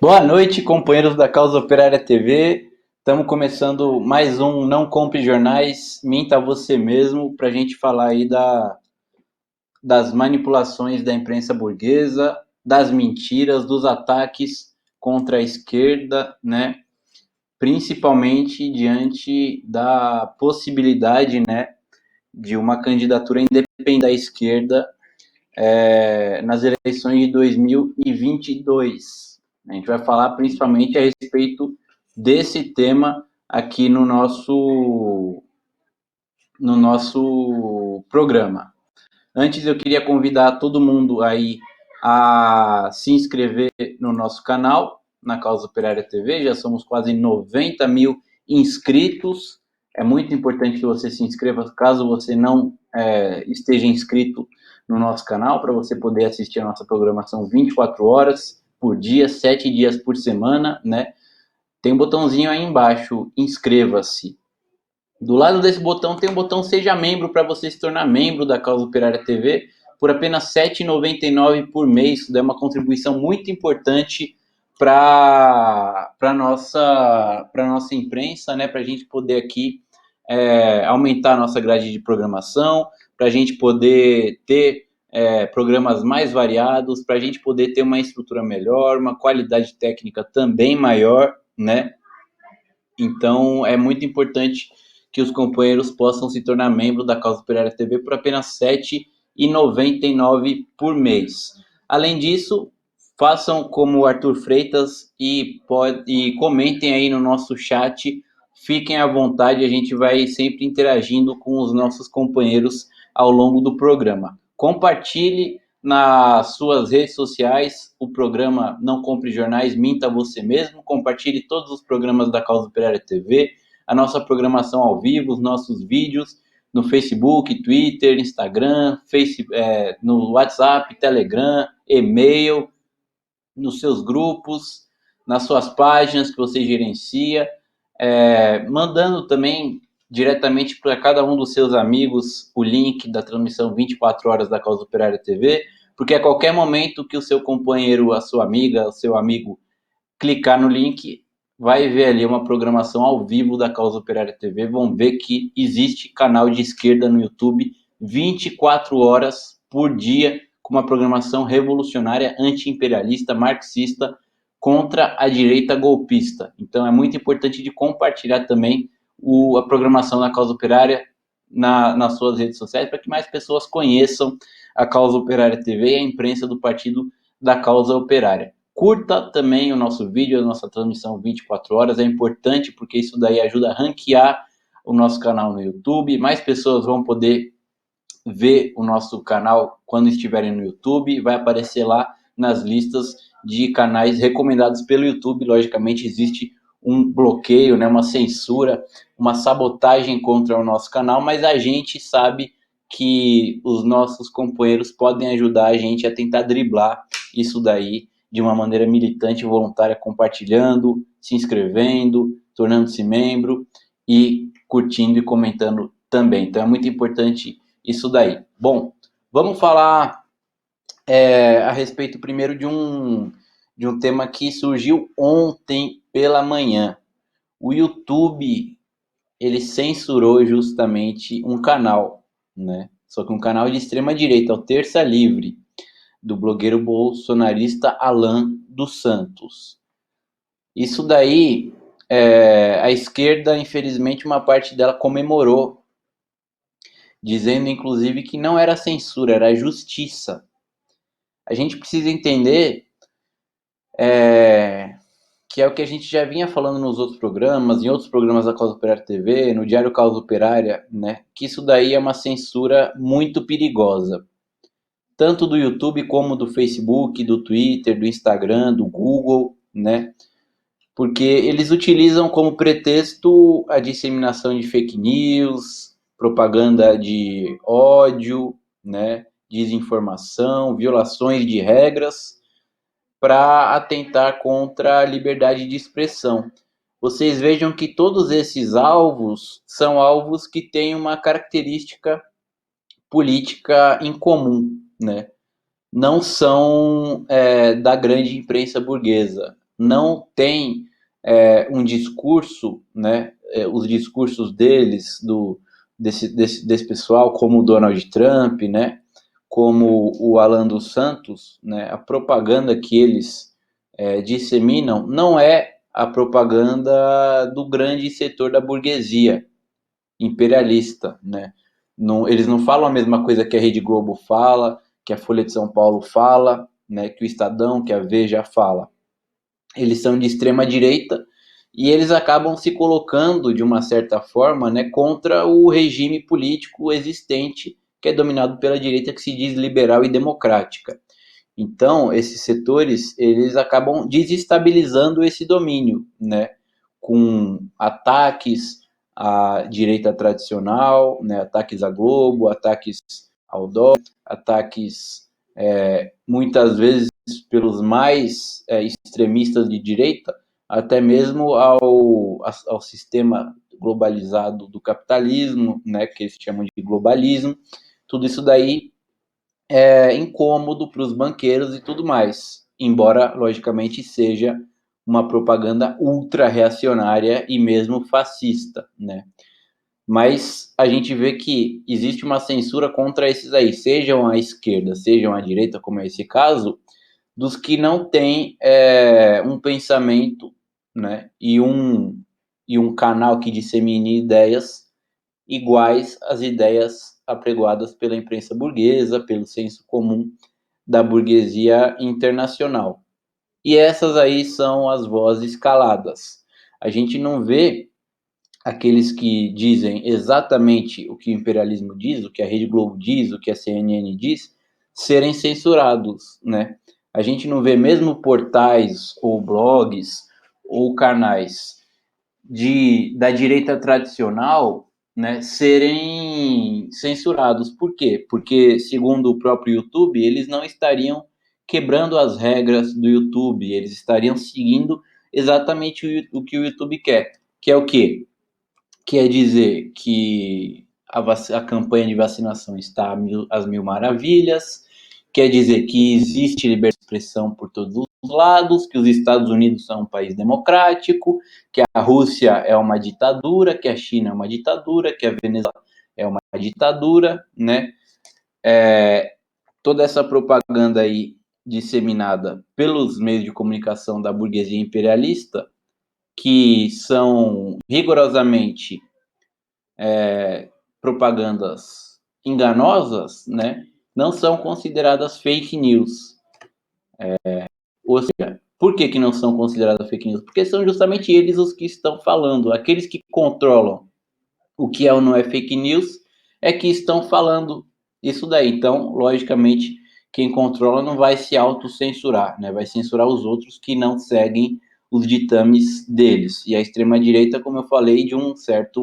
Boa noite, companheiros da Causa Operária TV. Estamos começando mais um Não Compre Jornais, minta você mesmo, para a gente falar aí das manipulações da imprensa burguesa, das mentiras, dos ataques contra a esquerda, né? Principalmente diante da possibilidade, né, de uma candidatura independente da esquerda nas eleições de 2022. A gente vai falar principalmente a respeito desse tema aqui no nosso programa. Antes eu queria convidar todo mundo aí a se inscrever no nosso canal, na Causa Operária TV, já somos quase 90 mil inscritos. É muito importante que você se inscreva, caso você não esteja inscrito no nosso canal, para você poder assistir a nossa programação 24 horas por dia, 7 dias por semana, né? Tem um botãozinho aí embaixo, inscreva-se. Do lado desse botão tem um botão Seja Membro para você se tornar membro da Causa Operária TV por apenas R$ 7,99 por mês. Isso é uma contribuição muito importante para a nossa imprensa, né? Para a gente poder aqui aumentar a nossa grade de programação, para a gente poder ter programas mais variados, para a gente poder ter uma estrutura melhor, uma qualidade técnica também maior, né? Então, é muito importante que os companheiros possam se tornar membro da Causa Operária TV por apenas R$ 7,99 por mês. Além disso, façam como o Arthur Freitas e comentem aí no nosso chat. Fiquem à vontade, a gente vai sempre interagindo com os nossos companheiros ao longo do programa. Compartilhe nas suas redes sociais o programa Não Compre Jornais, Minta Você Mesmo. Compartilhe todos os programas da Causa Operária TV, a nossa programação ao vivo, os nossos vídeos no Facebook, Twitter, Instagram, no WhatsApp, Telegram, e-mail, nos seus grupos, nas suas páginas que você gerencia, mandando também diretamente para cada um dos seus amigos o link da transmissão 24 horas da Causa Operária TV, porque a qualquer momento que o seu companheiro, a sua amiga, o seu amigo clicar no link, vai ver ali uma programação ao vivo da Causa Operária TV, vão ver que existe canal de esquerda no YouTube 24 horas por dia, com uma programação revolucionária, anti-imperialista, marxista, contra a direita golpista. Então é muito importante de compartilhar também a programação da Causa Operária nas suas redes sociais, para que mais pessoas conheçam a Causa Operária TV e a imprensa do Partido da Causa Operária. Curta também o nosso vídeo, a nossa transmissão 24 horas, é importante porque isso daí ajuda a ranquear o nosso canal no YouTube, mais pessoas vão poder ver o nosso canal quando estiverem no YouTube, vai aparecer lá nas listas de canais recomendados pelo YouTube. Logicamente existe um bloqueio, né, uma censura, uma sabotagem contra o nosso canal, mas a gente sabe que os nossos companheiros podem ajudar a gente a tentar driblar isso daí de uma maneira militante e voluntária, compartilhando, se inscrevendo, tornando-se membro e curtindo e comentando também. Então é muito importante isso daí. Bom, vamos falar a respeito primeiro de um tema que surgiu ontem pela manhã. O YouTube, ele censurou justamente um canal, né? Só que um canal de extrema direita, o Terça Livre, do blogueiro bolsonarista Alan dos Santos. Isso daí, a esquerda, infelizmente, uma parte dela comemorou, dizendo inclusive que não era censura, era justiça. A gente precisa entender que é o que a gente já vinha falando nos outros programas, em outros programas da Causa Operária TV, no Diário Causa Operária, né? Que isso daí é uma censura muito perigosa. Tanto do YouTube como do Facebook, do Twitter, do Instagram, do Google, né? Porque eles utilizam como pretexto a disseminação de fake news, propaganda de ódio, né? Desinformação, violações de regras, para atentar contra a liberdade de expressão. Vocês vejam que todos esses alvos são alvos que têm uma característica política em comum, né? Não são da grande imprensa burguesa. não tem um discurso, né, os discursos deles, desse pessoal, como o Donald Trump, né, como o Alan dos Santos, né, a propaganda que eles disseminam não é a propaganda do grande setor da burguesia imperialista, né? Não, eles não falam a mesma coisa que a Rede Globo fala, que a Folha de São Paulo fala, né, que o Estadão, que a Veja fala. Eles são de extrema direita e eles acabam se colocando de uma certa forma, né, contra o regime político existente, que é dominado pela direita, que se diz liberal e democrática. Então, esses setores, eles acabam desestabilizando esse domínio, né, com ataques à direita tradicional, né, ataques à Globo, ataques ao DOC, ataques muitas vezes pelos mais extremistas de direita, até mesmo ao sistema globalizado do capitalismo, né, que eles chamam de globalismo. Tudo isso daí é incômodo para os banqueiros e tudo mais, embora, logicamente, seja uma propaganda ultra reacionária e mesmo fascista, né? Mas a gente vê que existe uma censura contra esses aí, sejam a esquerda, sejam a direita, como é esse caso, dos que não têm um pensamento, né, e um canal que dissemine ideias iguais às ideias apregoadas pela imprensa burguesa, pelo senso comum da burguesia internacional. E essas aí são as vozes caladas. A gente não vê aqueles que dizem exatamente o que o imperialismo diz, o que a Rede Globo diz, o que a CNN diz, serem censurados, né? A gente não vê mesmo portais ou blogs ou canais da direita tradicional, né, serem censurados. Por quê? Porque, segundo o próprio YouTube, eles não estariam quebrando as regras do YouTube, eles estariam seguindo exatamente o que o YouTube quer, que é o quê? Quer dizer que a campanha de vacinação está às mil maravilhas, quer dizer que existe liberdade de expressão por todos os lados, que os Estados Unidos são um país democrático, que a Rússia é uma ditadura, que a China é uma ditadura, que a Venezuela é uma ditadura, né? Toda essa propaganda aí disseminada pelos meios de comunicação da burguesia imperialista, que são rigorosamente propagandas enganosas, né, não são consideradas fake news. Ou seja, por que não são consideradas fake news? Porque são justamente eles os que estão falando, aqueles que controlam o que é ou não é fake news, é que estão falando isso daí. Então, logicamente, quem controla não vai se autocensurar, né? Vai censurar os outros que não seguem os ditames deles. E a extrema-direita, como eu falei, de um certo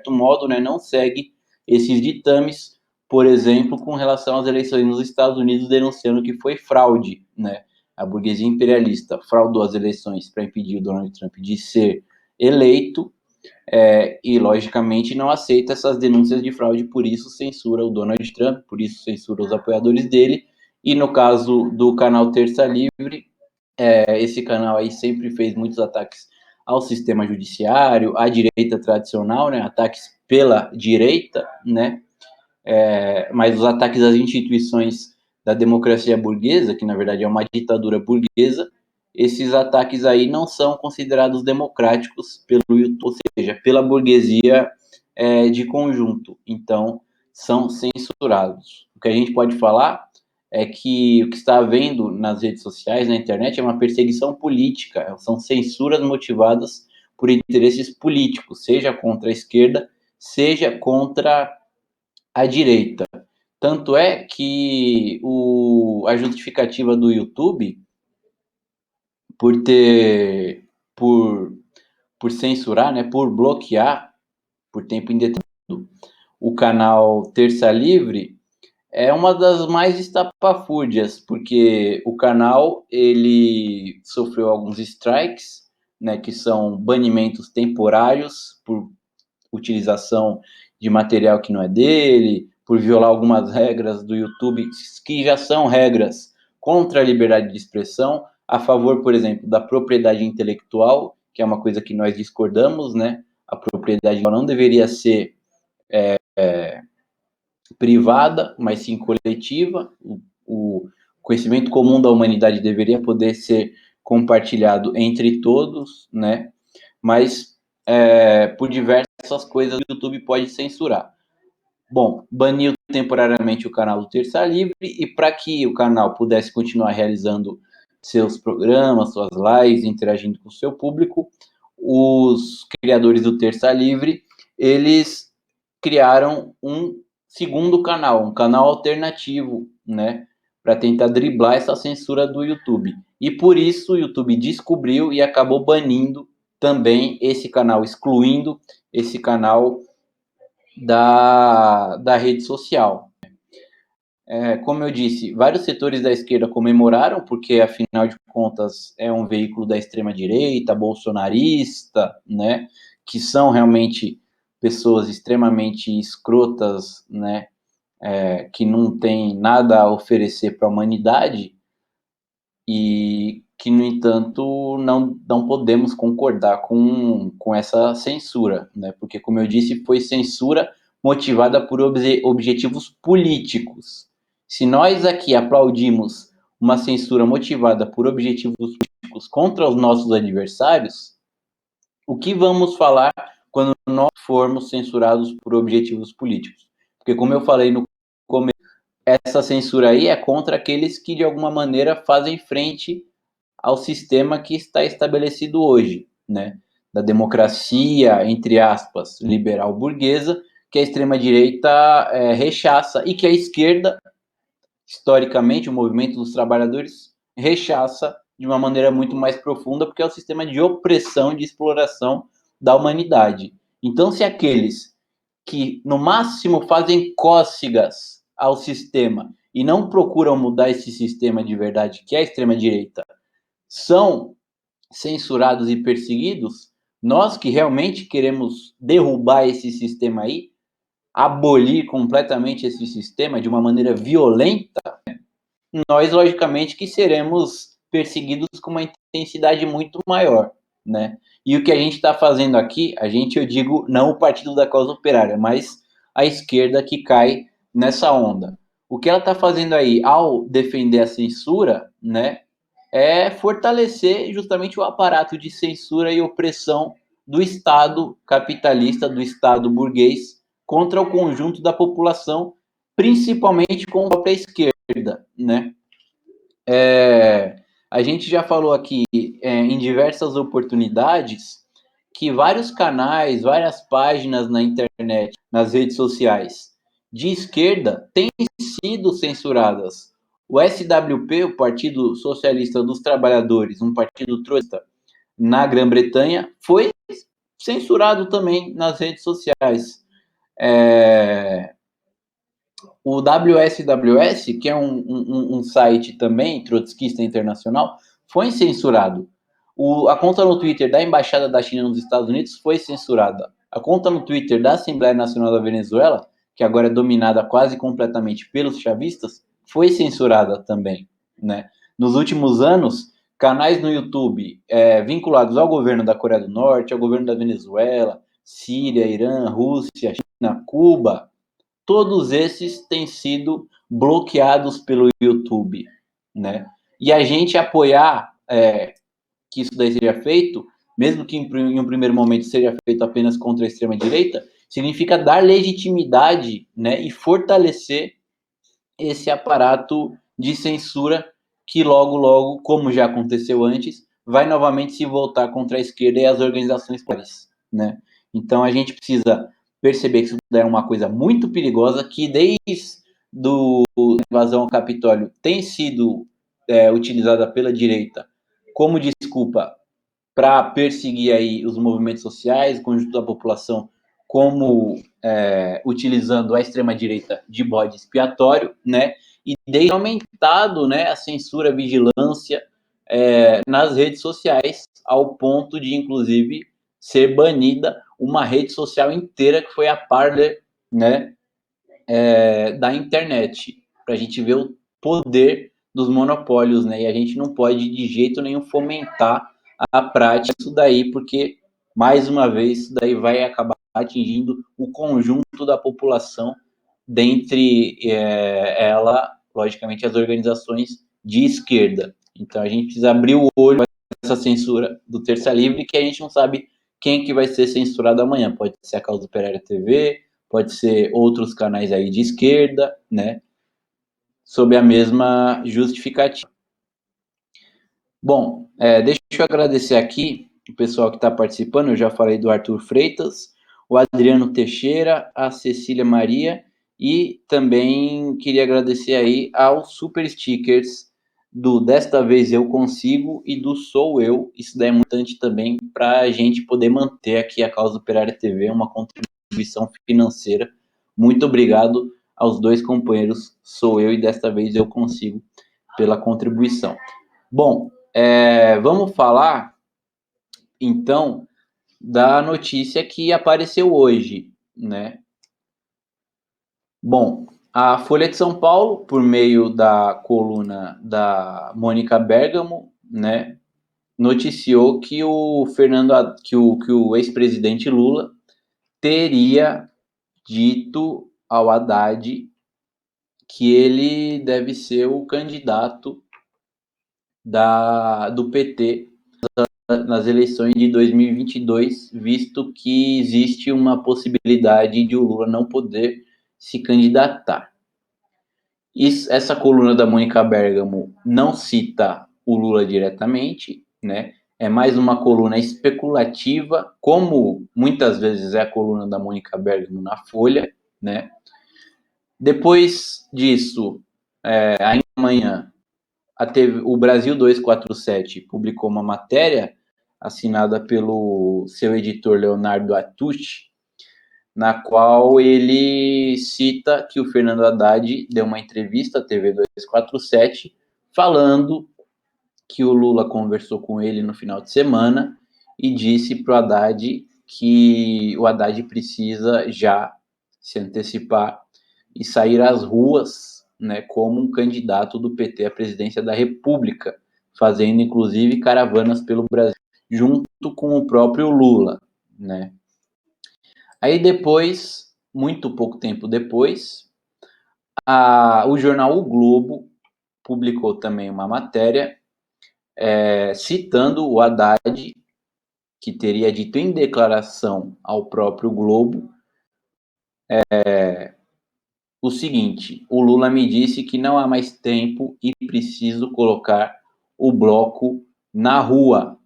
modo, né, não segue esses ditames, por exemplo, com relação às eleições nos Estados Unidos, denunciando que foi fraude, né? A burguesia imperialista fraudou as eleições para impedir o Donald Trump de ser eleito, e, logicamente, não aceita essas denúncias de fraude, por isso censura o Donald Trump, por isso censura os apoiadores dele. E no caso do canal Terça Livre, esse canal aí sempre fez muitos ataques ao sistema judiciário, à direita tradicional, né, ataques pela direita, né, mas os ataques às instituições da democracia burguesa, que na verdade é uma ditadura burguesa, esses ataques aí não são considerados democráticos pelo YouTube, ou seja, pela burguesia de conjunto. Então, são censurados. O que a gente pode falar é que o que está havendo nas redes sociais, na internet, é uma perseguição política, são censuras motivadas por interesses políticos, seja contra a esquerda, seja contra a direita. Tanto é que a justificativa do YouTube por ter por censurar, né, por bloquear por tempo indeterminado o canal Terça Livre é uma das mais estapafúrdias, porque o canal ele sofreu alguns strikes, né, que são banimentos temporários por utilização de material que não é dele, por violar algumas regras do YouTube, que já são regras contra a liberdade de expressão, a favor, por exemplo, da propriedade intelectual, que é uma coisa que nós discordamos, né? A propriedade não deveria ser privada, mas sim coletiva. O conhecimento comum da humanidade deveria poder ser compartilhado entre todos, né? Mas por diversas coisas o YouTube pode censurar. Bom, baniu temporariamente o canal do Terça Livre, e para que o canal pudesse continuar realizando seus programas, suas lives, interagindo com o seu público, os criadores do Terça Livre, eles criaram um segundo canal, um canal alternativo, né, para tentar driblar essa censura do YouTube. E por isso o YouTube descobriu e acabou banindo também esse canal, excluindo esse canal da rede social. Como eu disse, vários setores da esquerda comemoraram, porque afinal de contas é um veículo da extrema-direita, bolsonarista, né, que são realmente pessoas extremamente escrotas, né, que não tem nada a oferecer para a humanidade, e que, no entanto, não podemos concordar com essa censura, né? Porque, como eu disse, foi censura motivada por objetivos políticos. Se nós aqui aplaudimos uma censura motivada por objetivos políticos contra os nossos adversários, o que vamos falar quando nós formos censurados por objetivos políticos? Porque, como eu falei no começo, essa censura aí é contra aqueles que, de alguma maneira, fazem frente ao sistema que está estabelecido hoje, né? Da democracia, entre aspas, liberal burguesa, que a extrema-direita rechaça, e que a esquerda, historicamente, o movimento dos trabalhadores, rechaça de uma maneira muito mais profunda, porque é o sistema de opressão e de exploração da humanidade. Então, se aqueles que, no máximo, fazem cócegas ao sistema e não procuram mudar esse sistema de verdade, que é a extrema-direita, são censurados e perseguidos, nós que realmente queremos derrubar esse sistema aí, abolir completamente esse sistema de uma maneira violenta, nós logicamente que seremos perseguidos com uma intensidade muito maior, né? E o que a gente está fazendo aqui, eu digo, não o Partido da Causa Operária, mas a esquerda que cai nessa onda. O que ela está fazendo aí ao defender a censura, né, é fortalecer justamente o aparato de censura e opressão do Estado capitalista, do Estado burguês, contra o conjunto da população, principalmente com a própria esquerda, né? A gente já falou aqui em diversas oportunidades que vários canais, várias páginas na internet, nas redes sociais de esquerda têm sido censuradas. O SWP, o Partido Socialista dos Trabalhadores, um partido trotskista na Grã-Bretanha, foi censurado também nas redes sociais. O WSWS, que é um site também trotskista internacional, foi censurado. A conta no Twitter da Embaixada da China nos Estados Unidos foi censurada. A conta no Twitter da Assembleia Nacional da Venezuela, que agora é dominada quase completamente pelos chavistas, foi censurada também, né? Nos últimos anos, canais no YouTube vinculados ao governo da Coreia do Norte, ao governo da Venezuela, Síria, Irã, Rússia, China, Cuba, todos esses têm sido bloqueados pelo YouTube, né? E a gente apoiar que isso daí seja feito, mesmo que em um primeiro momento seja feito apenas contra a extrema-direita, significa dar legitimidade, né, e fortalecer esse aparato de censura que logo, logo, como já aconteceu antes, vai novamente se voltar contra a esquerda e as organizações populares, né? Então a gente precisa perceber que isso é uma coisa muito perigosa, que desde a invasão ao Capitólio tem sido utilizada pela direita como desculpa para perseguir aí os movimentos sociais, o conjunto da população, como utilizando a extrema-direita de bode expiatório, né? E tem aumentado, né, a censura, a vigilância nas redes sociais, ao ponto de, inclusive, ser banida uma rede social inteira, que foi a Parler, né, da internet, para a gente ver o poder dos monopólios, né? E a gente não pode de jeito nenhum fomentar a prática disso daí, porque, mais uma vez, isso daí vai acabar atingindo o conjunto da população, dentre ela, logicamente, as organizações de esquerda. Então a gente precisa abrir o olho para essa censura do Terça Livre, que a gente não sabe quem que vai ser censurado amanhã. Pode ser a Causa Operária TV, pode ser outros canais aí de esquerda, né? Sob a mesma justificativa. Bom, deixa eu agradecer aqui o pessoal que está participando. Eu já falei do Arthur Freitas, o Adriano Teixeira, a Cecília Maria, e também queria agradecer aí aos super stickers do Desta Vez Eu Consigo e do Sou Eu. Isso daí é muito importante também para a gente poder manter aqui a Causa Operária TV, uma contribuição financeira. Muito obrigado aos dois companheiros Sou Eu e Desta Vez Eu Consigo pela contribuição. Bom, vamos falar então da notícia que apareceu hoje, né? Bom, a Folha de São Paulo, por meio da coluna da Mônica Bergamo, né, noticiou que o ex-presidente Lula teria dito ao Haddad que ele deve ser o candidato do PT nas eleições de 2022, visto que existe uma possibilidade de o Lula não poder se candidatar. Essa coluna da Mônica Bergamo não cita o Lula diretamente, né? É mais uma coluna especulativa, como muitas vezes é a coluna da Mônica Bergamo na Folha, né? Depois disso, ainda amanhã, o Brasil 247 publicou uma matéria assinada pelo seu editor Leonardo Atucci, na qual ele cita que o Fernando Haddad deu uma entrevista à TV 247 falando que o Lula conversou com ele no final de semana e disse para o Haddad que o Haddad precisa já se antecipar e sair às ruas, né, como um candidato do PT à presidência da República, fazendo inclusive caravanas pelo Brasil, junto com o próprio Lula, né? Aí depois, muito pouco tempo depois, o jornal O Globo publicou também uma matéria citando o Haddad, que teria dito em declaração ao próprio Globo o seguinte: o Lula me disse que não há mais tempo e preciso colocar o bloco na rua.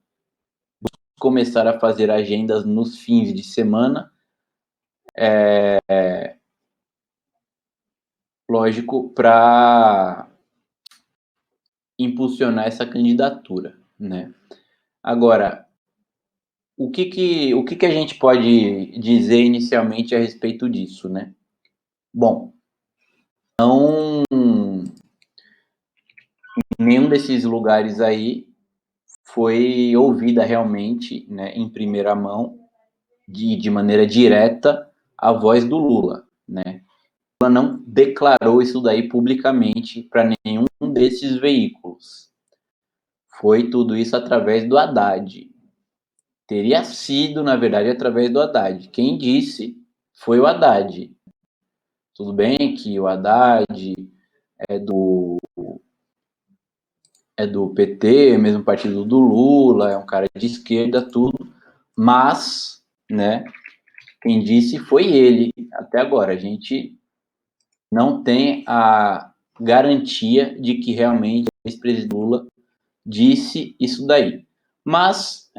Começar a fazer agendas nos fins de semana, lógico, para impulsionar essa candidatura, né? Agora, o que a gente pode dizer inicialmente a respeito disso, né? Bom, não, em nenhum desses lugares aí foi ouvida realmente, né, em primeira mão, de maneira direta, a voz do Lula, né? Lula não declarou isso daí publicamente para nenhum desses veículos. Foi tudo isso através do Haddad. Teria sido, na verdade, através do Haddad. Quem disse foi o Haddad. Tudo bem que o Haddad é do PT, mesmo partido do Lula, é um cara de esquerda, tudo, mas, né, quem disse foi ele. Até agora, a gente não tem a garantia de que realmente o ex-presidente Lula disse isso daí. Mas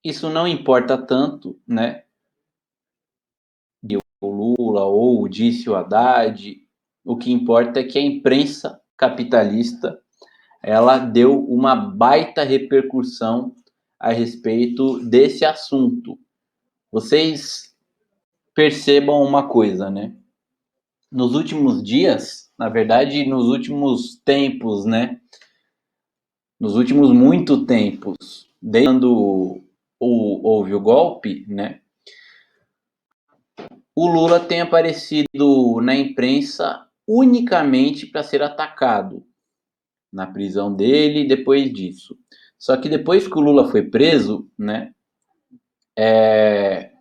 isso não importa tanto, né? O Lula ou disse o Haddad. O que importa é que a imprensa capitalista ela deu uma baita repercussão a respeito desse assunto. Vocês percebam uma coisa, né? Nos últimos dias, na verdade, nos últimos tempos, né? Nos últimos muito tempos, desde quando houve o golpe, né? O Lula tem aparecido na imprensa unicamente para ser atacado na prisão dele depois disso. Só que depois que o Lula foi preso, né,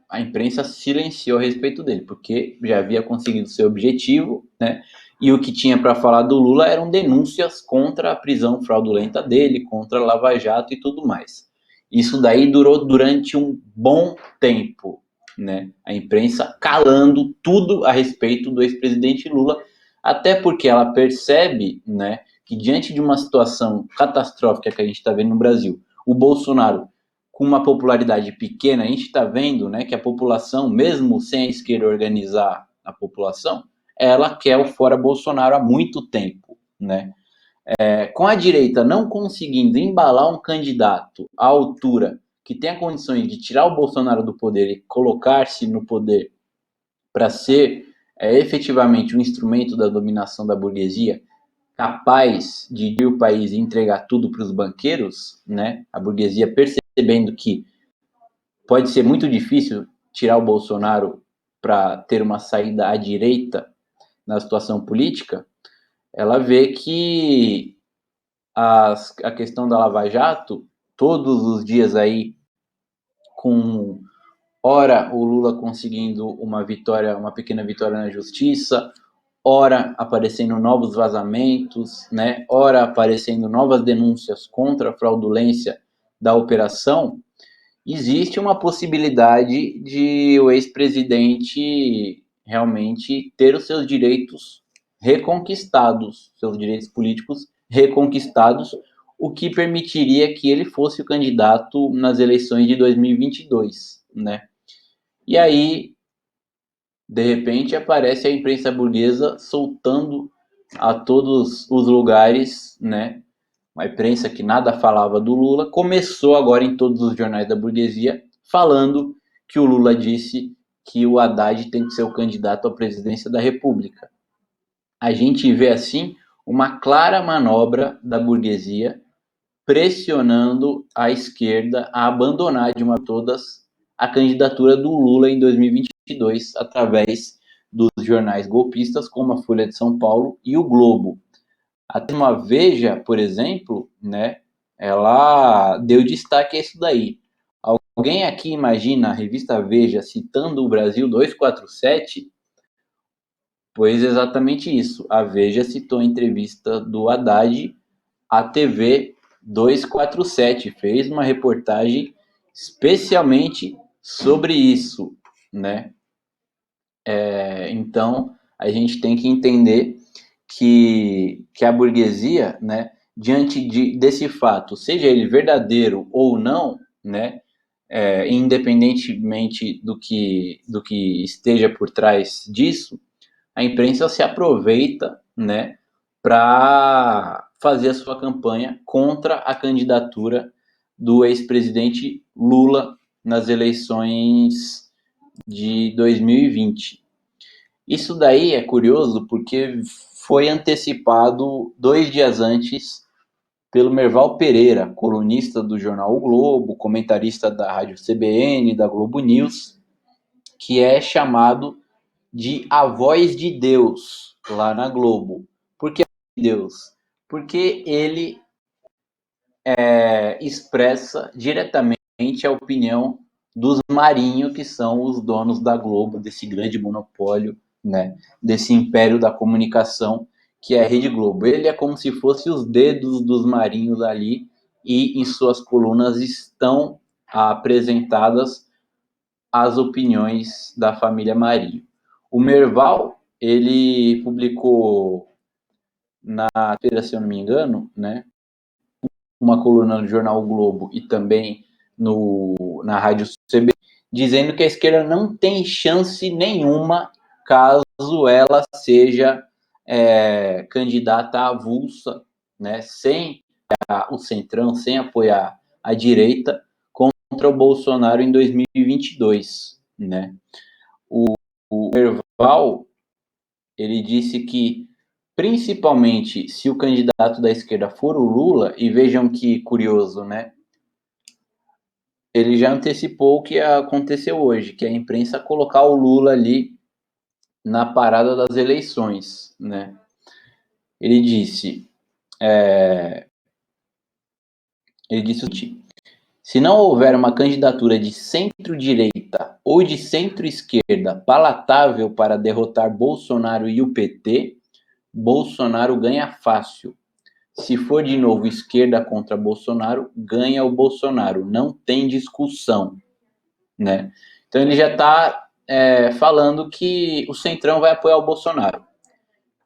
a imprensa silenciou a respeito dele, porque já havia conseguido seu objetivo, né? E o que tinha para falar do Lula eram denúncias contra a prisão fraudulenta dele, contra a Lava Jato e tudo mais. Isso daí durou durante um bom tempo, né? A imprensa calando tudo a respeito do ex-presidente Lula, até porque ela percebe, né, que diante de uma situação catastrófica que a gente está vendo no Brasil, o Bolsonaro com uma popularidade pequena, a gente está vendo, né, que a população, mesmo sem a esquerda organizar a população, ela quer o fora Bolsonaro há muito tempo, né? Com a direita não conseguindo embalar um candidato à altura que tenha condições de tirar o Bolsonaro do poder e colocar-se no poder para ser efetivamente um instrumento da dominação da burguesia, capaz de ir o país e entregar tudo para os banqueiros, né? A burguesia percebendo que pode ser muito difícil tirar o Bolsonaro para ter uma saída à direita na situação política, ela vê que a questão da Lava Jato, todos os dias aí, com ora o Lula conseguindo uma vitória, uma pequena vitória na justiça, ora aparecendo novos vazamentos, né? Ora aparecendo novas denúncias contra a fraudulência da operação, existe uma possibilidade de o ex-presidente realmente ter os seus direitos reconquistados, seus direitos políticos reconquistados, o que permitiria que ele fosse o candidato nas eleições de 2022, né? E aí, de repente, aparece a imprensa burguesa soltando a todos os lugares, né, uma imprensa que nada falava do Lula, começou agora em todos os jornais da burguesia falando que o Lula disse que o Haddad tem que ser o candidato à presidência da República. A gente vê assim uma clara manobra da burguesia pressionando a esquerda a abandonar de uma vez todas a candidatura do Lula em 2022 através dos jornais golpistas como a Folha de São Paulo e o Globo. Até uma Veja, por exemplo, né, ela deu destaque a isso daí. Alguém aqui imagina a revista Veja citando o Brasil 247? Pois exatamente isso. A Veja citou a entrevista do Haddad à TV 247, fez uma reportagem especialmente sobre isso, né? Então, a gente tem que entender que a burguesia, né, diante desse fato, seja ele verdadeiro ou não, né, independentemente do que esteja por trás disso, a imprensa se aproveita, né, para fazer a sua campanha contra a candidatura do ex-presidente Lula nas eleições de 2020. Isso daí é curioso porque foi antecipado 2 dias antes pelo Merval Pereira, colunista do jornal O Globo, comentarista da rádio CBN, da Globo News, que é chamado de A Voz de Deus lá na Globo. Por que Deus? Porque ele expressa diretamente a opinião dos marinhos, que são os donos da Globo, desse grande monopólio, né, desse império da comunicação que é a Rede Globo. Ele é como se fosse os dedos dos marinhos ali e em suas colunas estão apresentadas as opiniões da família Marinho. O Merval, ele publicou na feira, se eu não me engano, né, uma coluna no jornal o Globo e também na rádio CB, dizendo que a esquerda não tem chance nenhuma caso ela seja candidata avulsa, né, sem o centrão, sem apoiar a direita, contra o Bolsonaro em 2022, né? O Merval, ele disse que, principalmente se o candidato da esquerda for o Lula, e vejam que curioso, né? Ele já antecipou o que aconteceu hoje, que é a imprensa colocar o Lula ali na parada das eleições, né? Ele disse o seguinte: se não houver uma candidatura de centro-direita ou de centro-esquerda palatável para derrotar Bolsonaro e o PT, Bolsonaro ganha fácil. Se for de novo esquerda contra Bolsonaro, ganha o Bolsonaro. Não tem discussão, né? Então ele já está falando que o Centrão vai apoiar o Bolsonaro.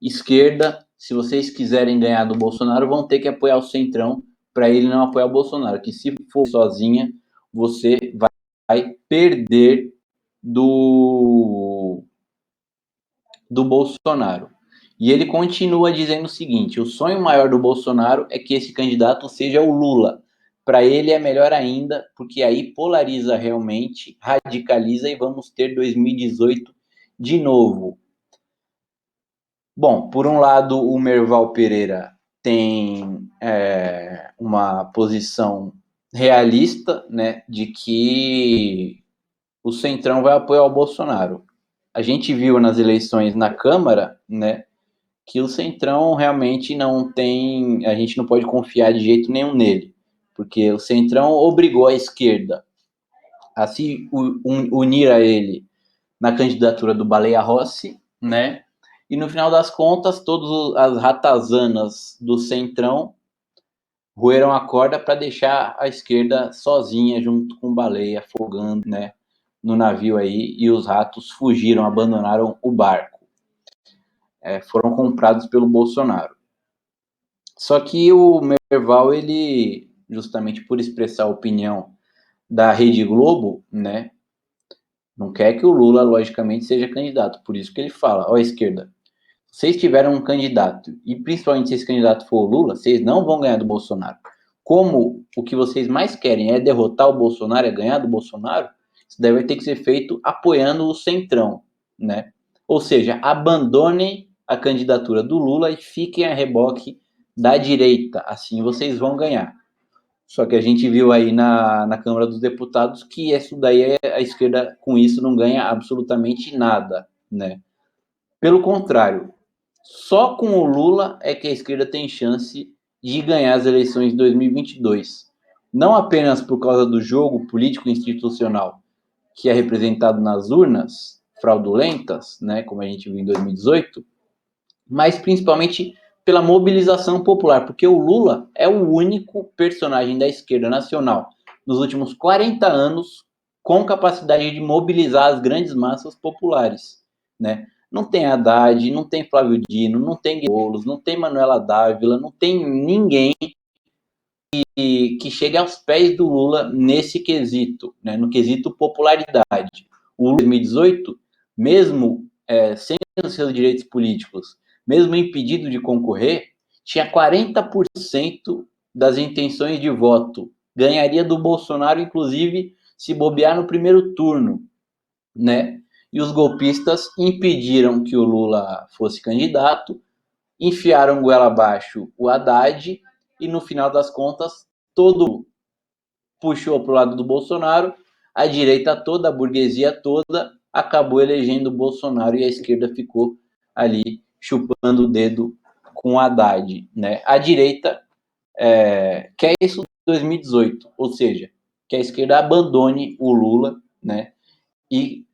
Esquerda, se vocês quiserem ganhar do Bolsonaro, vão ter que apoiar o Centrão para ele não apoiar o Bolsonaro. Que se for sozinha, você vai perder do Bolsonaro. E ele continua dizendo o seguinte: o sonho maior do Bolsonaro é que esse candidato seja o Lula. Para ele é melhor ainda, porque aí polariza realmente, radicaliza e vamos ter 2018 de novo. Bom, por um lado, o Merval Pereira tem uma posição realista, né, de que o Centrão vai apoiar o Bolsonaro. A gente viu nas eleições na Câmara, né, que o Centrão realmente não tem, a gente não pode confiar de jeito nenhum nele, porque o Centrão obrigou a esquerda a se unir a ele na candidatura do Baleia Rossi, né? E no final das contas, todas as ratazanas do Centrão roeram a corda para deixar a esquerda sozinha junto com o Baleia, afogando, né, no navio aí, e os ratos fugiram, abandonaram o barco. Foram comprados pelo Bolsonaro. Só que o Merval, ele, justamente por expressar a opinião da Rede Globo, né, não quer que o Lula, logicamente, seja candidato. Por isso que ele fala, ó, esquerda, se vocês tiverem um candidato, e principalmente se esse candidato for o Lula, vocês não vão ganhar do Bolsonaro. Como o que vocês mais querem é derrotar o Bolsonaro, é ganhar do Bolsonaro, isso deve ter que ser feito apoiando o Centrão, né? Ou seja, abandonem a candidatura do Lula e fiquem a reboque da direita, assim vocês vão ganhar. Só que a gente viu aí na Câmara dos Deputados que isso daí, a esquerda com isso não ganha absolutamente nada, né? Pelo contrário, só com o Lula é que a esquerda tem chance de ganhar as eleições de 2022. Não apenas por causa do jogo político institucional que é representado nas urnas fraudulentas, né, como a gente viu em 2018, mas principalmente pela mobilização popular, porque o Lula é o único personagem da esquerda nacional nos últimos 40 anos com capacidade de mobilizar as grandes massas populares, né? Não tem Haddad, não tem Flávio Dino, não tem Boulos, não tem Manuela Dávila, não tem ninguém que chegue aos pés do Lula nesse quesito, né? No quesito popularidade. O Lula, em 2018, mesmo sem os seus direitos políticos, mesmo impedido de concorrer, tinha 40% das intenções de voto. Ganharia do Bolsonaro, inclusive, se bobear no primeiro turno, né? E os golpistas impediram que o Lula fosse candidato, enfiaram goela abaixo o Haddad e, no final das contas, todo puxou para o lado do Bolsonaro, a direita toda, a burguesia toda, acabou elegendo o Bolsonaro e a esquerda ficou ali chupando o dedo com o Haddad, né? A direita quer isso em 2018, ou seja, que a esquerda abandone o Lula, né? E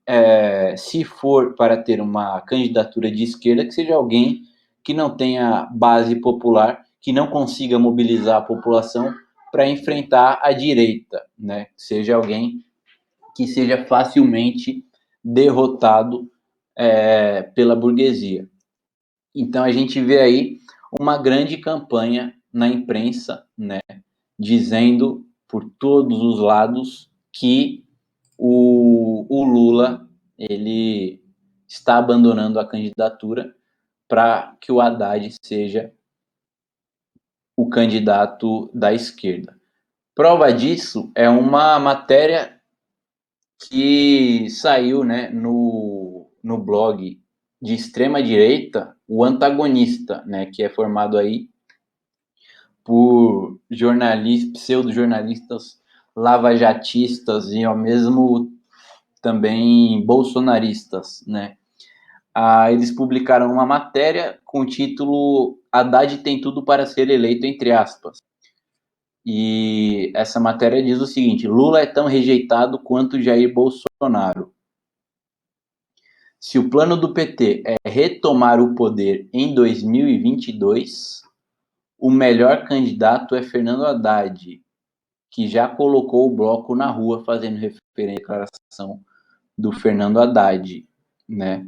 se for para ter uma candidatura de esquerda, que seja alguém que não tenha base popular, que não consiga mobilizar a população para enfrentar a direita, né? Que seja alguém que seja facilmente derrotado pela burguesia. Então a gente vê aí uma grande campanha na imprensa, né, dizendo por todos os lados que o Lula ele está abandonando a candidatura para que o Haddad seja o candidato da esquerda. Prova disso é uma matéria que saiu, né, no blog de extrema direita, o Antagonista, né, que é formado aí por jornalistas, pseudo-jornalistas lavajatistas e ao mesmo também bolsonaristas, né? eles publicaram uma matéria com o título Haddad tem tudo para ser eleito, entre aspas. E essa matéria diz o seguinte: Lula é tão rejeitado quanto Jair Bolsonaro. Se o plano do PT é retomar o poder em 2022, o melhor candidato é Fernando Haddad, que já colocou o bloco na rua, fazendo referência à declaração do Fernando Haddad, né?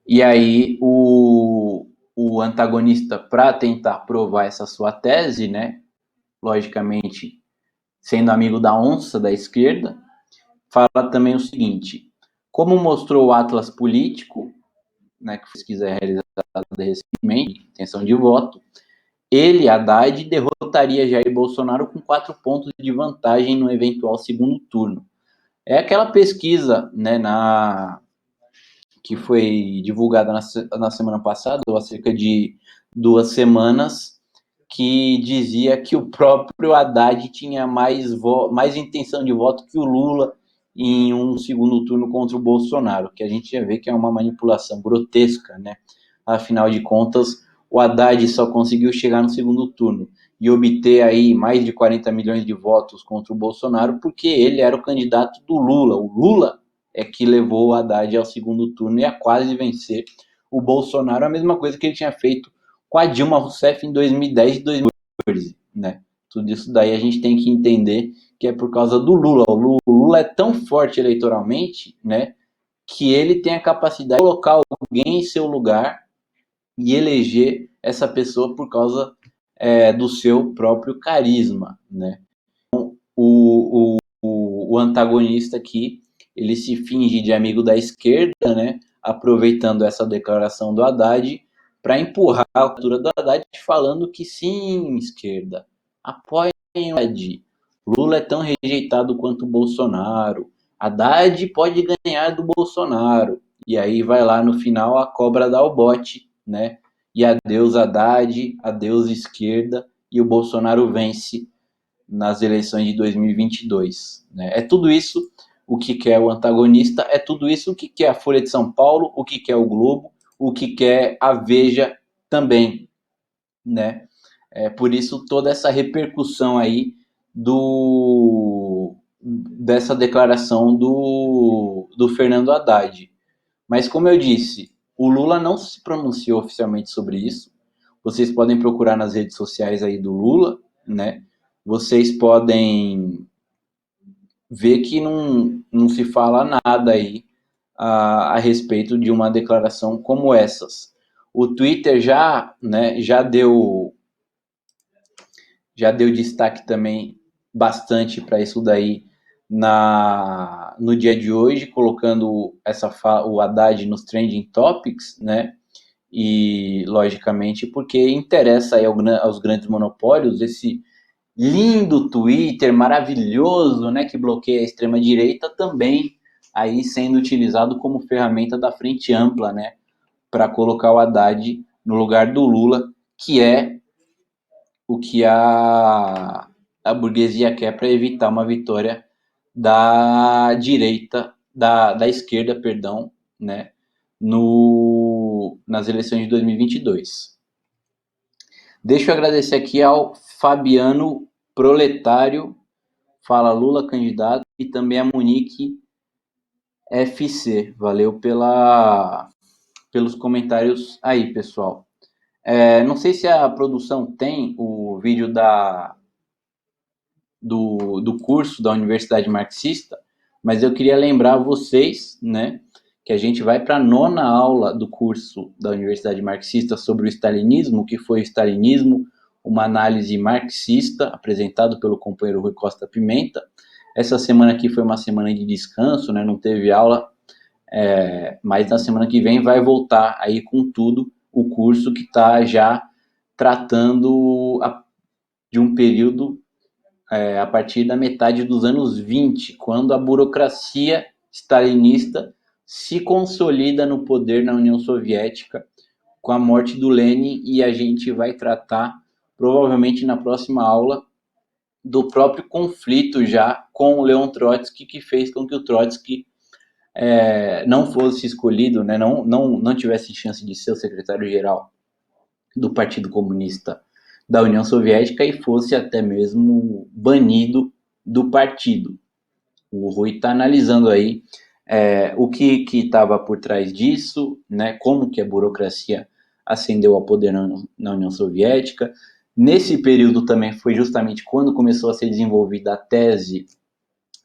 E aí o antagonista, para tentar provar essa sua tese, né, logicamente sendo amigo da onça da esquerda, fala também o seguinte: como mostrou o Atlas Político, né, que pesquisa realizada recentemente, intenção de voto, ele, Haddad, derrotaria Jair Bolsonaro com 4 pontos de vantagem no eventual segundo turno. É aquela pesquisa, né, que foi divulgada na semana passada, ou há cerca de 2 semanas, que dizia que o próprio Haddad tinha mais intenção de voto que o Lula em um segundo turno contra o Bolsonaro, que a gente já vê que é uma manipulação grotesca, né? Afinal de contas, o Haddad só conseguiu chegar no segundo turno e obter aí mais de 40 milhões de votos contra o Bolsonaro porque ele era o candidato do Lula. O Lula é que levou o Haddad ao segundo turno e a quase vencer o Bolsonaro, a mesma coisa que ele tinha feito com a Dilma Rousseff em 2010 e 2014, né? Tudo isso daí a gente tem que entender que é por causa do Lula. O Lula é tão forte eleitoralmente, né, que ele tem a capacidade de colocar alguém em seu lugar e eleger essa pessoa por causa do seu próprio carisma, né? O antagonista aqui, ele se finge de amigo da esquerda, né? Aproveitando essa declaração do Haddad para empurrar a altura do Haddad, falando que sim, esquerda, apoiem o Haddad. Lula é tão rejeitado quanto o Bolsonaro. Haddad pode ganhar do Bolsonaro. E aí vai lá no final a cobra dá o bote, né? E adeus Haddad, adeus esquerda, e o Bolsonaro vence nas eleições de 2022. Né? É tudo isso o que quer o antagonista, é tudo isso o que quer a Folha de São Paulo, o que quer o Globo, o que quer a Veja também. Né? Por isso toda essa repercussão aí dessa declaração do Fernando Haddad. Mas como eu disse, o Lula não se pronunciou oficialmente sobre isso. Vocês podem procurar nas redes sociais aí do Lula, né? Vocês podem ver que não se fala nada aí a respeito de uma declaração como essas. O Twitter já deu destaque também bastante para isso daí no dia de hoje, colocando o Haddad nos trending topics, né? E, logicamente, porque interessa aí aos grandes monopólios esse lindo Twitter maravilhoso, né, que bloqueia a extrema-direita, também aí sendo utilizado como ferramenta da frente ampla, né, para colocar o Haddad no lugar do Lula, que é o que a burguesia quer para evitar uma vitória da direita, da esquerda, perdão, né, nas eleições de 2022. Deixa eu agradecer aqui ao Fabiano Proletário, fala Lula candidato, e também a Monique FC. Valeu pelos comentários aí, pessoal. Não sei se a produção tem o vídeo do curso da Universidade Marxista, mas eu queria lembrar vocês, né, que a gente vai para a 9ª aula do curso da Universidade Marxista sobre o stalinismo, que foi o stalinismo, uma análise marxista, apresentado pelo companheiro Rui Costa Pimenta. Essa semana aqui foi uma semana de descanso, né, não teve aula, mas na semana que vem vai voltar aí com tudo o curso que está já tratando de um período a partir da metade dos anos 20, quando a burocracia stalinista se consolida no poder na União Soviética com a morte do Lenin, e a gente vai tratar, provavelmente na próxima aula, do próprio conflito já com o Leon Trotsky, que fez com que o Trotsky não fosse escolhido, né, não tivesse chance de ser o secretário-geral do Partido Comunista da União Soviética e fosse até mesmo banido do partido. O Rui está analisando aí o que estava por trás disso, né, como que a burocracia ascendeu ao poder na União Soviética. Nesse período também foi justamente quando começou a ser desenvolvida a tese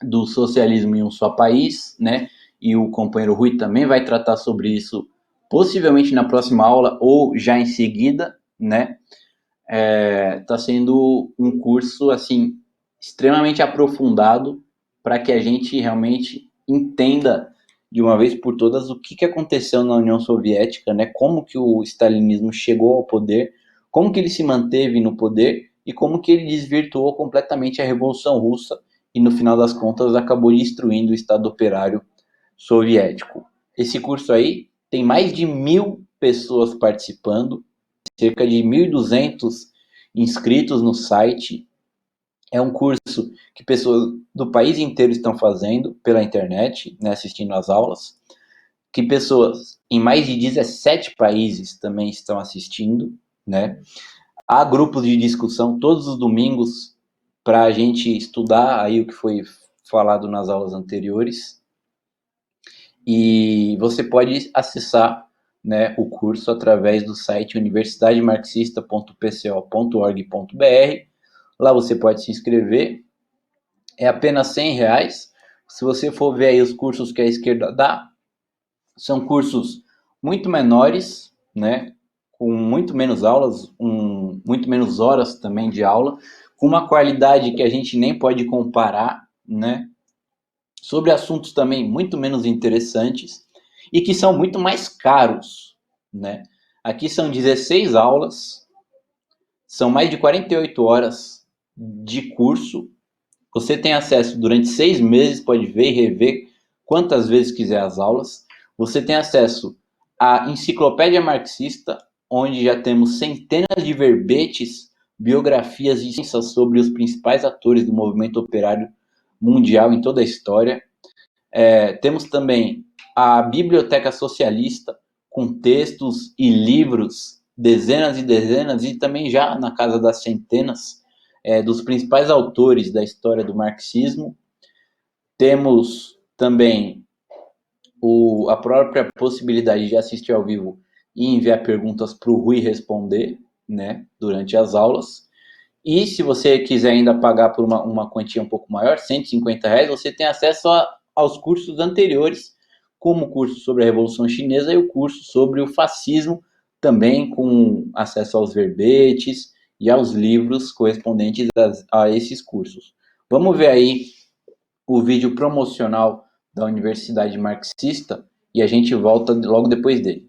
do socialismo em um só país, né? E o companheiro Rui também vai tratar sobre isso, possivelmente na próxima aula ou já em seguida, né? Está sendo um curso assim extremamente aprofundado para que a gente realmente entenda de uma vez por todas o que aconteceu na União Soviética, né? Como que o stalinismo chegou ao poder, como que ele se manteve no poder e como que ele desvirtuou completamente a Revolução Russa e no final das contas acabou destruindo o Estado Operário Soviético. Esse curso aí tem mais de 1.000 pessoas participando, cerca de 1.200 inscritos no site. É um curso que pessoas do país inteiro estão fazendo pela internet, né, assistindo às aulas, que pessoas em mais de 17 países também estão assistindo, né? Há grupos de discussão todos os domingos para a gente estudar aí o que foi falado nas aulas anteriores. E você pode acessar, né, o curso através do site universidademarxista.pco.org.br. Lá você pode se inscrever. É apenas R$ 100. Se você for ver aí os cursos que a esquerda dá, são cursos muito menores, né, com muito menos aulas, muito menos horas também de aula, com uma qualidade que a gente nem pode comparar, né, sobre assuntos também muito menos interessantes e que são muito mais caros, né? Aqui são 16 aulas, são mais de 48 horas de curso. Você tem acesso durante 6 meses, pode ver e rever quantas vezes quiser as aulas. Você tem acesso à enciclopédia marxista, onde já temos centenas de verbetes, biografias e ciências sobre os principais atores do movimento operário mundial em toda a história. Temos também a Biblioteca Socialista, com textos e livros, dezenas e dezenas, e também já na casa das centenas, dos principais autores da história do marxismo. Temos também a própria possibilidade de assistir ao vivo e enviar perguntas para o Rui responder, né, durante as aulas. E se você quiser ainda pagar por uma quantia um pouco maior, R$ 150, você tem acesso aos cursos anteriores, como o curso sobre a Revolução Chinesa e o curso sobre o fascismo, também com acesso aos verbetes e aos livros correspondentes a esses cursos. Vamos ver aí o vídeo promocional da Universidade Marxista e a gente volta logo depois dele.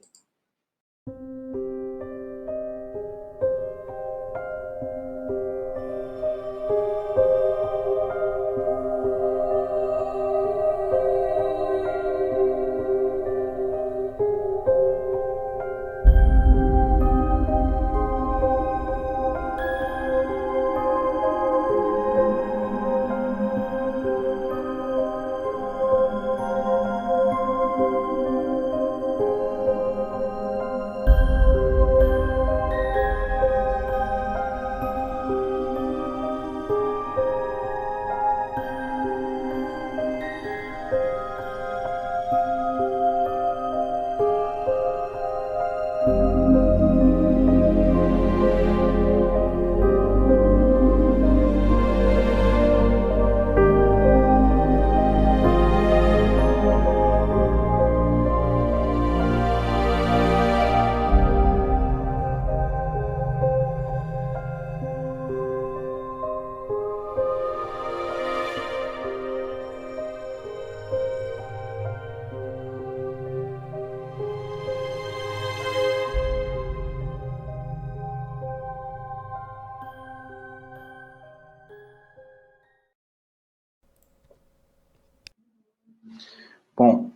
Bom,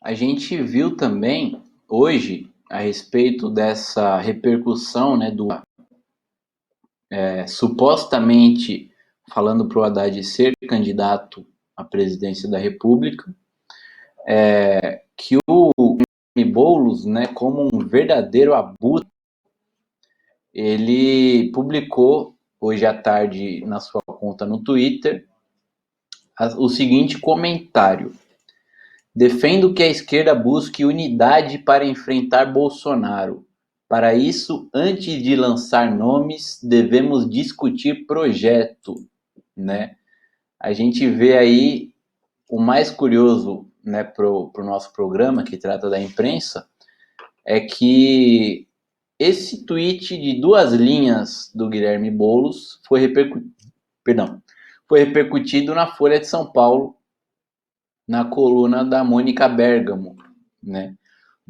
a gente viu também hoje a respeito dessa repercussão, né, do supostamente falando para o Haddad ser candidato à presidência da República, que o Boulos, né, como um verdadeiro abutre, ele publicou hoje à tarde na sua conta no Twitter o seguinte comentário: defendo que a esquerda busque unidade para enfrentar Bolsonaro. Para isso, antes de lançar nomes, devemos discutir projeto, né? A gente vê aí o mais curioso, né, pro nosso programa que trata da imprensa, é que esse tweet de 2 linhas do Guilherme Boulos foi repercutido na Folha de São Paulo, na coluna da Mônica Bergamo, né?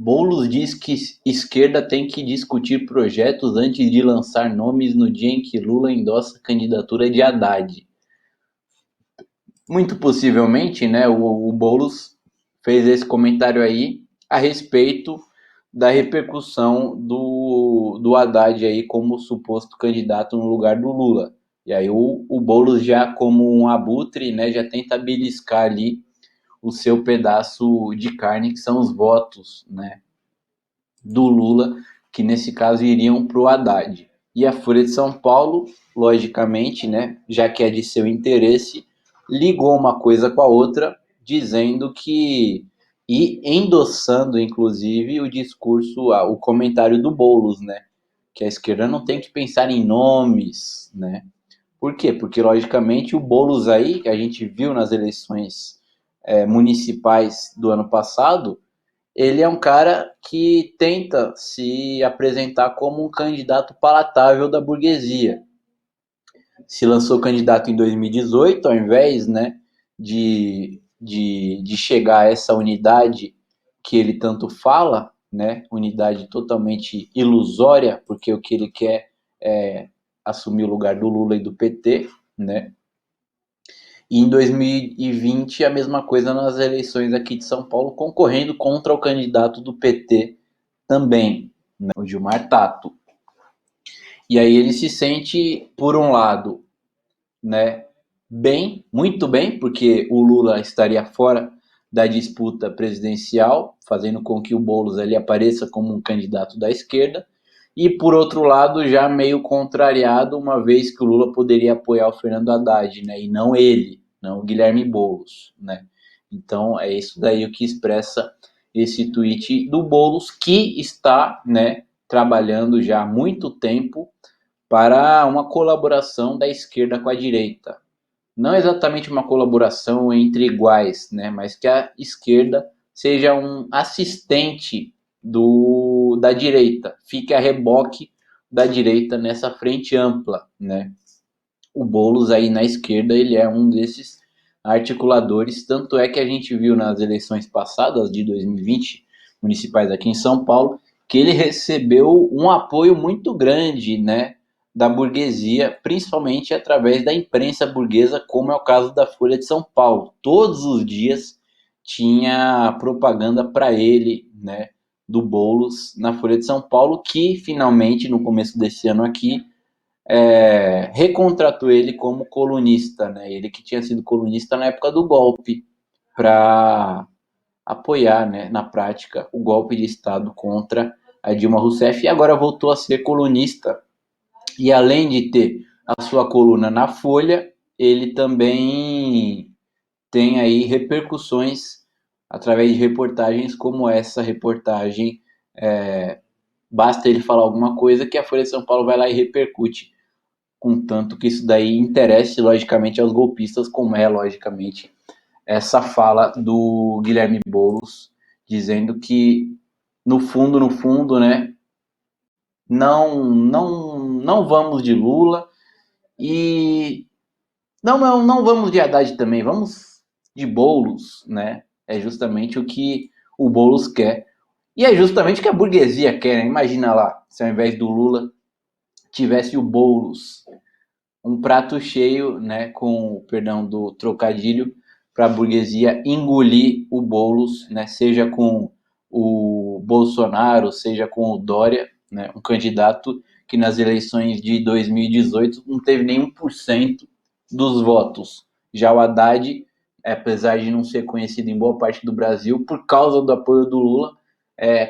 Boulos diz que esquerda tem que discutir projetos antes de lançar nomes no dia em que Lula endossa a candidatura de Haddad. Muito possivelmente, né, o Boulos fez esse comentário aí a respeito da repercussão do Haddad aí como suposto candidato no lugar do Lula. E aí o Boulos já como um abutre, né, já tenta beliscar ali o seu pedaço de carne, que são os votos, né, do Lula, que nesse caso iriam para o Haddad. E a Folha de São Paulo, logicamente, né, já que é de seu interesse, ligou uma coisa com a outra, dizendo que e endossando, inclusive, o discurso, o comentário do Boulos, né, que a esquerda não tem que pensar em nomes, né? Por quê? Porque, logicamente, o Boulos aí, que a gente viu nas eleições municipais do ano passado, ele é um cara que tenta se apresentar como um candidato palatável da burguesia. Se lançou candidato em 2018, ao invés, né, de chegar a essa unidade que ele tanto fala, né, unidade totalmente ilusória, porque o que ele quer é assumir o lugar do Lula e do PT, né? E em 2020 a mesma coisa nas eleições aqui de São Paulo, concorrendo contra o candidato do PT também, né, o Gilmar Tato. E aí ele se sente, por um lado, né, bem, muito bem, porque o Lula estaria fora da disputa presidencial, fazendo com que o Boulos ali apareça como um candidato da esquerda, e por outro lado já meio contrariado, uma vez que o Lula poderia apoiar o Fernando Haddad, né, e não ele, não o Guilherme Boulos, né. Então é isso daí o que expressa esse tweet do Boulos, que está, né, trabalhando já há muito tempo para uma colaboração da esquerda com a direita. Não exatamente uma colaboração entre iguais, né, mas que a esquerda seja um assistente da direita, fique a reboque da direita nessa frente ampla, né. O Boulos aí na esquerda, ele é um desses articuladores, tanto é que a gente viu nas eleições passadas de 2020, municipais aqui em São Paulo, que ele recebeu um apoio muito grande, né, da burguesia, principalmente através da imprensa burguesa, como é o caso da Folha de São Paulo. Todos os dias tinha propaganda para ele, né, do Boulos na Folha de São Paulo, que finalmente, no começo desse ano aqui, recontratou ele como colunista, né? Ele que tinha sido colunista na época do golpe, para apoiar, né, na prática, o golpe de Estado contra a Dilma Rousseff, e agora voltou a ser colunista. E além de ter a sua coluna na Folha, ele também tem aí repercussões através de reportagens como essa reportagem. Basta ele falar alguma coisa que a Folha de São Paulo vai lá e repercute, contanto que isso daí interesse, logicamente, aos golpistas, como é, logicamente, essa fala do Guilherme Boulos, dizendo que, no fundo, né, não vamos de Lula e não vamos de Haddad também, vamos de Boulos, né? É justamente o que o Boulos quer. E é justamente o que a burguesia quer, né? Imagina lá, se ao invés do Lula tivesse o Boulos, um prato cheio, né, com, perdão do trocadilho, para a burguesia engolir o Boulos, né, seja com o Bolsonaro, seja com o Dória, né, um candidato que nas eleições de 2018 não teve nem 1% dos votos. Já o Haddad, apesar de não ser conhecido em boa parte do Brasil, por causa do apoio do Lula,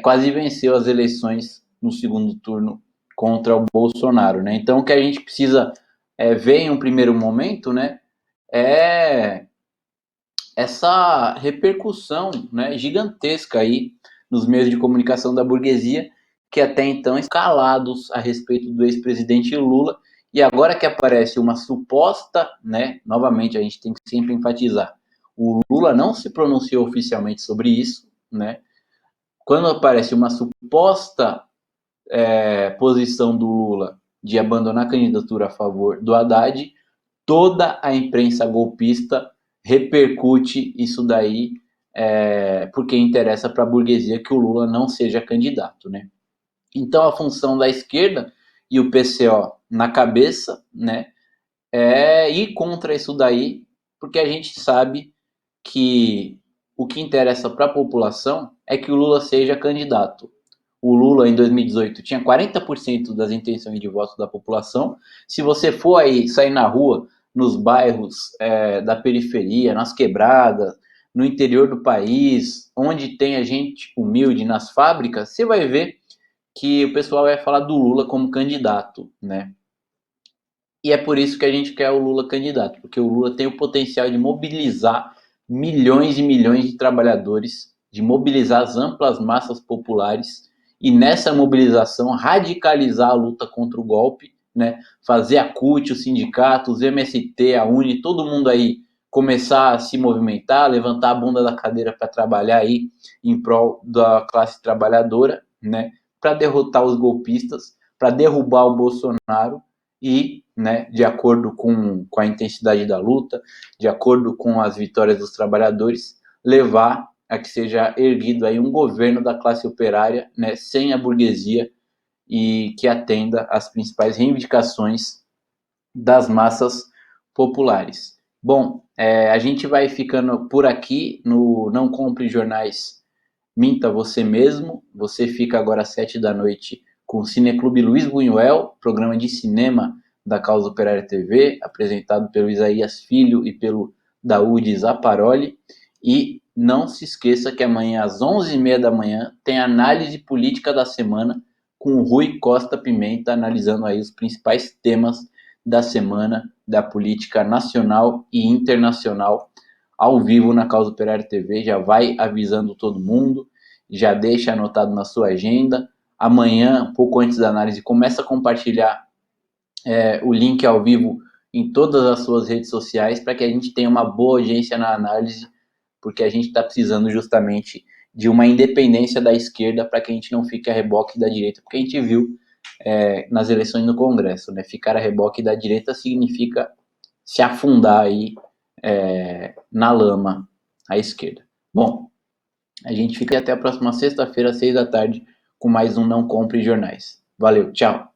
quase venceu as eleições no segundo turno contra o Bolsonaro, né? Então, o que a gente precisa ver em um primeiro momento, né, é essa repercussão, né, gigantesca aí nos meios de comunicação da burguesia, que até então escalados a respeito do ex-presidente Lula, e agora que aparece uma suposta, né, novamente a gente tem que sempre enfatizar, o Lula não se pronunciou oficialmente sobre isso, né, quando aparece uma suposta posição do Lula de abandonar a candidatura a favor do Haddad, toda a imprensa golpista repercute isso daí, porque interessa para a burguesia que o Lula não seja candidato, né? Então a função da esquerda e o PCO na cabeça, né, é ir contra isso daí, porque a gente sabe que o que interessa para a população é que o Lula seja candidato. O Lula, em 2018, tinha 40% das intenções de voto da população. Se você for aí sair na rua, nos bairros da periferia, nas quebradas, no interior do país, onde tem a gente humilde, nas fábricas, você vai ver que o pessoal vai falar do Lula como candidato, né? E é por isso que a gente quer o Lula candidato, porque o Lula tem o potencial de mobilizar milhões e milhões de trabalhadores, de mobilizar as amplas massas populares e nessa mobilização radicalizar a luta contra o golpe, né? Fazer a CUT, os sindicatos, os MST, a UNE, todo mundo aí começar a se movimentar, levantar a bunda da cadeira para trabalhar aí em prol da classe trabalhadora, né? Para derrotar os golpistas, para derrubar o Bolsonaro e, né, de acordo com a intensidade da luta, de acordo com as vitórias dos trabalhadores, levar a que seja erguido aí um governo da classe operária, né, sem a burguesia e que atenda às principais reivindicações das massas populares. Bom, a gente vai ficando por aqui no Não Compre Jornais, Minta Você Mesmo. Você fica agora às 7 da noite com o Cineclube Luiz Buñuel, programa de cinema da Causa Operária TV, apresentado pelo Isaías Filho e pelo Daúde Zaparoli. E não se esqueça que amanhã, às 11h30 da manhã, tem análise política da semana com o Rui Costa Pimenta, analisando aí os principais temas da semana da política nacional e internacional, ao vivo na Causa Operária TV. Já vai avisando todo mundo, já deixa anotado na sua agenda. Amanhã, um pouco antes da análise, começa a compartilhar o link ao vivo em todas as suas redes sociais para que a gente tenha uma boa audiência na análise, porque a gente está precisando justamente de uma independência da esquerda para que a gente não fique a reboque da direita, porque a gente viu nas eleições no Congresso, né? Ficar a reboque da direita significa se afundar aí na lama à esquerda. Bom, a gente fica até a próxima sexta-feira, às 6 da tarde, com mais um Não Compre Jornais. Valeu, tchau!